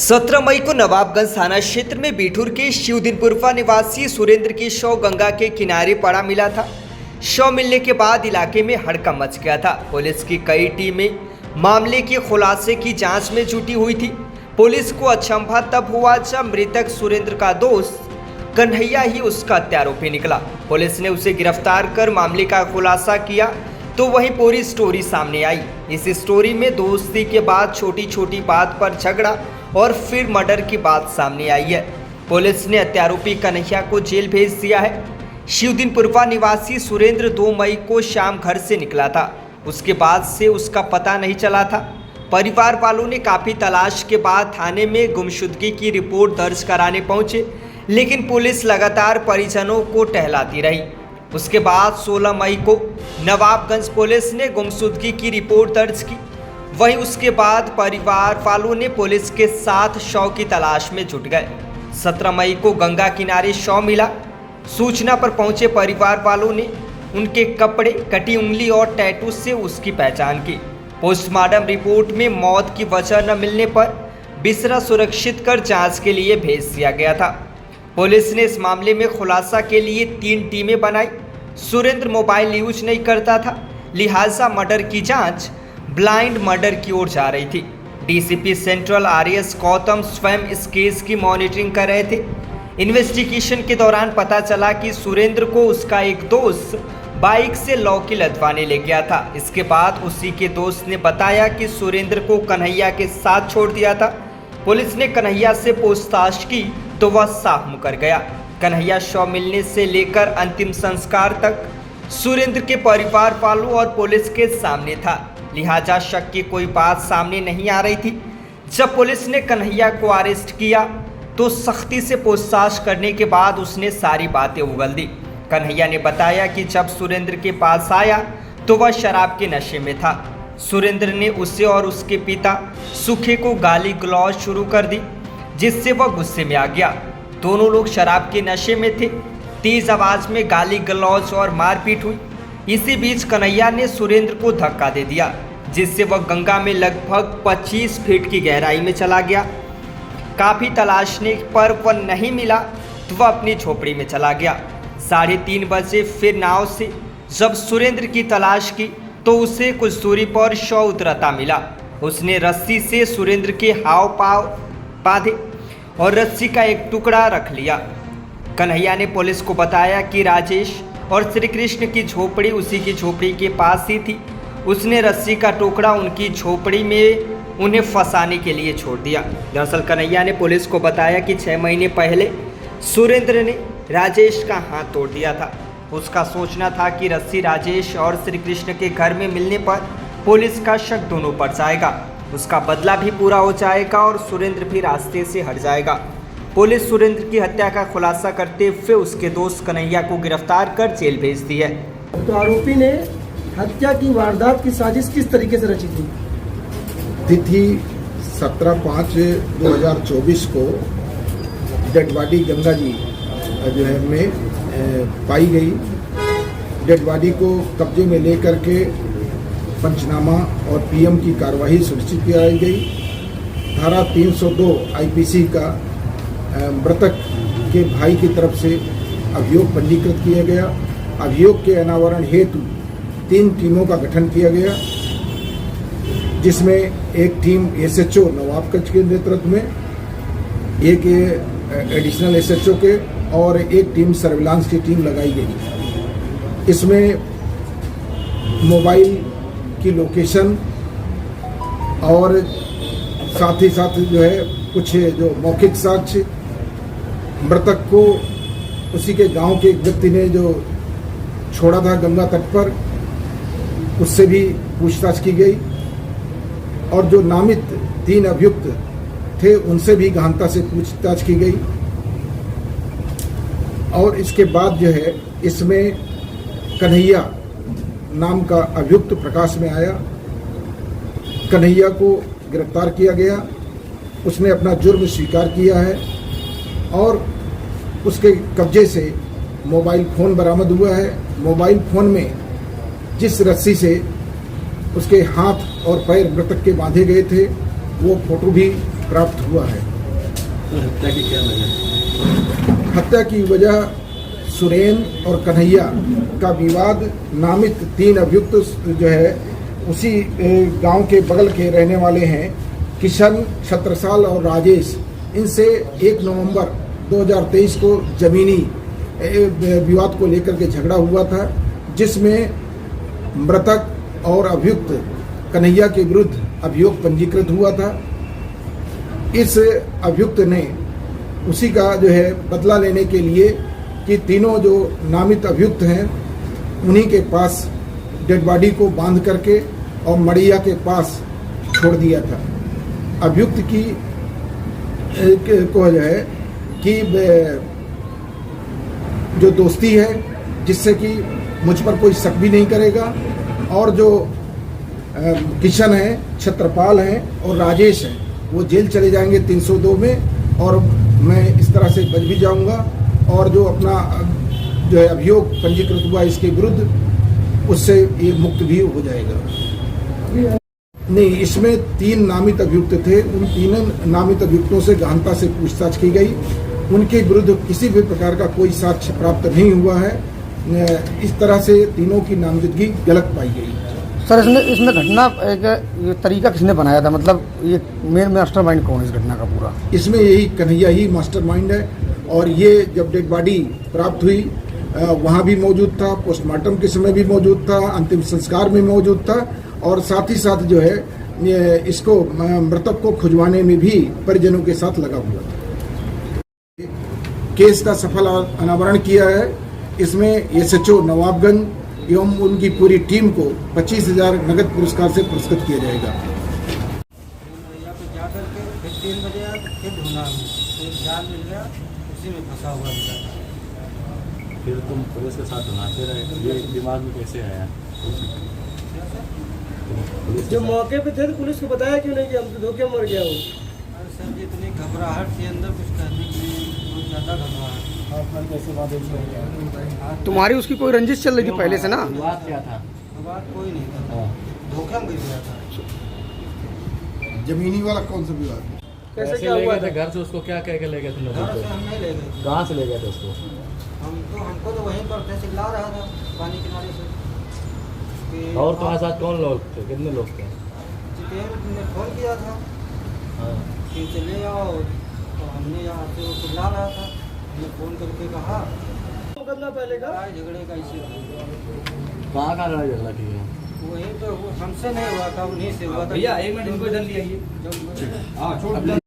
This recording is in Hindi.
17 मई को नवाबगंज थाना क्षेत्र में बिठूर के शिवदिनपुरवा निवासी सुरेंद्र की शव गंगा के किनारे पड़ा मिला था। शव मिलने के बाद इलाके में हड़कंप मच गया था। पुलिस की कई टीमें मामले के खुलासे की जांच में जुटी हुई थी। पुलिस को अचंभा तब हुआ जब मृतक सुरेंद्र का दोस्त कन्हैया ही उसका हत्यारोपी निकला। पुलिस ने उसे गिरफ्तार कर मामले का खुलासा किया तो वहीं पूरी स्टोरी सामने आई। इस स्टोरी में दोस्ती के बाद छोटी छोटी बात पर झगड़ा और फिर मर्डर की बात सामने आई है। पुलिस ने हत्यारोपी कन्हैया को जेल भेज दिया है। शिवदिनपुरवा निवासी सुरेंद्र 2 मई को शाम घर से निकला था। उसके बाद से उसका पता नहीं चला था। परिवार वालों ने काफ़ी तलाश के बाद थाने में गुमशुदगी की रिपोर्ट दर्ज कराने पहुंचे, लेकिन पुलिस लगातार परिजनों को टहलाती रही। उसके बाद 16 मई को नवाबगंज पुलिस ने गुमशुदगी की रिपोर्ट दर्ज की। वहीं उसके बाद परिवार वालों ने पुलिस के साथ शव की तलाश में जुट गए। 17 मई को गंगा किनारे शव मिला। सूचना पर पहुंचे परिवार वालों ने उनके कपड़े, कटी उंगली और टैटू से उसकी पहचान की। पोस्टमार्टम रिपोर्ट में मौत की वजह न मिलने पर बिस्तरा सुरक्षित कर जांच के लिए भेज दिया गया था। पुलिस ने इस मामले में खुलासा के लिए 3 टीमें बनाई। सुरेंद्र मोबाइल यूज नहीं करता था, लिहाजा मर्डर की जांच ब्लाइंड मर्डर की ओर जा रही थी। डीसीपी सेंट्रल आरएस गौतम स्वयं इस केस की मॉनिटरिंग कर रहे थे। इन्वेस्टिगेशन के दौरान पता चला कि सुरेंद्र को उसका एक दोस्त बाइक से लौकी लदवाने ले गया था। इसके बाद उसी के दोस्त ने बताया कि सुरेंद्र को कन्हैया के साथ छोड़ दिया था। पुलिस ने कन्हैया से पूछताछ की तो वह साफ मुकर गया। कन्हैया शव मिलने से लेकर अंतिम संस्कार तक सुरेंद्र के परिवार वालों और पुलिस के सामने था, लिहाजा शक की कोई बात सामने नहीं आ रही थी। जब पुलिस ने कन्हैया को अरेस्ट किया तो सख्ती से पूछताछ करने के बाद उसने सारी बातें उगल दी। कन्हैया ने बताया कि जब सुरेंद्र के पास आया तो वह शराब के नशे में था। सुरेंद्र ने उसे और उसके पिता सुखे को गाली गलौज शुरू कर दी, जिससे वह गुस्से में आ गया। दोनों लोग शराब के नशे में थे। तेज आवाज में गाली गलौज और मारपीट हुई। इसी बीच कन्हैया ने सुरेंद्र को धक्का दे दिया, जिससे वह गंगा में लगभग 25 फीट की गहराई में चला गया। काफ़ी तलाशने पर वह नहीं मिला तो वह अपनी झोपड़ी में चला गया। 3:30 बजे फिर नाव से जब सुरेंद्र की तलाश की तो उसे कुछ दूरी पर शव उतरता मिला। उसने रस्सी से सुरेंद्र के हाव पाव बांधे और रस्सी का एक टुकड़ा रख लिया। कन्हैया ने पुलिस को बताया कि राजेश और श्री कृष्ण की झोपड़ी उसी की झोपड़ी के पास ही थी। उसने रस्सी का टुकड़ा उनकी झोपड़ी में उन्हें फंसाने के लिए छोड़ दिया। दरअसल कन्हैया ने पुलिस को बताया कि 6 महीने पहले सुरेंद्र ने राजेश का हाथ तोड़ दिया था। उसका सोचना था कि रस्सी राजेश और श्री कृष्ण के घर में मिलने पर पुलिस का शक दोनों पर जाएगा, उसका बदला भी पूरा हो जाएगा और सुरेंद्र भी रास्ते से हट जाएगा। पुलिस सुरेंद्र की हत्या का खुलासा करते हुए उसके दोस्त कन्हैया को गिरफ्तार कर जेल भेज दी है। तो आरोपी ने हत्या की वारदात की साजिश किस तरीके से रची थी? तिथि 17/5/2024 को डेड बॉडी गंगा जी जो है में पाई गई। डेड बॉडी को कब्जे में लेकर के पंचनामा और पीएम की कार्रवाई सुनिश्चित की गई। धारा 302 आईपीसी का मृतक के भाई की तरफ से अभियोग पंजीकृत किया गया। अभियोग के अनावरण हेतु 3 टीमों का गठन किया गया, जिसमें एक टीम एसएचओ नवाबगंज के नेतृत्व में, एक एडिशनल एसएचओ के और एक टीम सर्विलांस की टीम लगाई गई। इसमें मोबाइल की लोकेशन और साथ ही साथ जो है कुछ जो मौखिक साक्ष्य, मृतक को उसी के गांव के एक व्यक्ति ने जो छोड़ा था गंगा तट पर, उससे भी पूछताछ की गई और जो नामित 3 अभियुक्त थे उनसे भी गहनता से पूछताछ की गई। और इसके बाद जो है इसमें कन्हैया नाम का अभियुक्त प्रकाश में आया। कन्हैया को गिरफ्तार किया गया। उसने अपना जुर्म स्वीकार किया है और उसके कब्जे से मोबाइल फ़ोन बरामद हुआ है। मोबाइल फ़ोन में जिस रस्सी से उसके हाथ और पैर मृतक के बांधे गए थे वो फोटो भी प्राप्त हुआ है। हत्या की क्या वजह? हत्या की वजह सुरेंद्र और कन्हैया का विवाद नामित 3 अभियुक्त जो है उसी गांव के बगल के रहने वाले हैं, किशन, छत्रसाल और राजेश। इनसे 1 नवंबर 2023 को जमीनी विवाद को लेकर के झगड़ा हुआ था, जिसमें मृतक और अभियुक्त कन्हैया के विरुद्ध अभियोग पंजीकृत हुआ था। इस अभियुक्त ने उसी का जो है बदला लेने के लिए कि तीनों जो नामित अभियुक्त हैं उन्हीं के पास डेड बॉडी को बांध करके और मड़िया के पास छोड़ दिया था। अभियुक्त की को जो है कि जो दोस्ती है जिससे कि मुझ पर कोई शक भी नहीं करेगा, और जो किशन है, छत्रपाल हैं और राजेश हैं वो जेल चले जाएंगे 302 में, और मैं इस तरह से बच भी जाऊंगा, और जो अपना जो है अभियोग पंजीकृत हुआ इसके विरुद्ध उससे ये मुक्त भी हो जाएगा। नहीं, इसमें 3 नामित अभियुक्त थे। उन 3 नामित अभियुक्तों से गहनता से पूछताछ की गई। उनके विरुद्ध किसी भी प्रकार का कोई साक्ष्य प्राप्त नहीं हुआ है। इस तरह से तीनों की नामजदगी गलत पाई गई। सर, इसमें घटना ये तरीका किसने बनाया था? मतलब ये मेन मास्टरमाइंड कौन है इस घटना का पूरा? इसमें यही कन्हैया ही मास्टरमाइंड है, और ये जब डेड बॉडी प्राप्त हुई वहाँ भी मौजूद था, पोस्टमार्टम के समय भी मौजूद था, अंतिम संस्कार में मौजूद था, और साथ ही साथ जो है इसको मृतक को खुजवाने में भी परिजनों के साथ लगा हुआ था। केस का सफल अनावरण किया है। इसमें एसएचओ नवाबगंज एवं उनकी पूरी टीम को 25,000 नगद पुरस्कार से पुरस्कृत किया जाएगा। यहाँ पे जा करके फिर 3 बजे आया तो फिर ढूंढा, फिर जाल मिल गया, उसी में फंसा हुआ था। फिर तुम पुलिस के साथ ढूंढते रहे, ये दिमाग में कैसे आया? जो मौके पे थे तो पुलिस को बताया क्यों नहीं कि हम तो धोखे मर गया हूँ? अरे सर जी, इतनी घबराहट थी अंदर, कुछ कहने के लिए बहुत ज़्यादा घबराहट। तुम्हारी उसकी कोई रंजिश चल रही थी पहले से ना? बात क्या था? बात कोई नहीं था, धोखे में गिर गया था। जमीनी वाला कौन सा विवाद? कैसे कैसे क्या ले हुआ गए था? थे घर से? उसको क्या कह के ले गए थे लोग? घर से हम नहीं ले गए, कहाँ से ले गए थे उसको? हमको तो वहीं पर थे, चिल्ला रहा था पानी किनारे से कि और तुम्हारे साथ कौन लोग थे? कितने लोग थे? जितेंद्र ने फ़ोन किया था हाँ। कि चले आओ, तो हमने यहाँ से वो चिल्ला रहा था, हमने फ़ोन करके कहा मुकदमा पहले का लड़ाई झगड़े का इसी कहाँ का लड़ाई झगड़ा की है? वहीं पे, वो हमसे नहीं हुआ था, उन्हीं से हुआ था। भैया 1 मिनट इनको इधर ले आइए। जब हाँ छोड़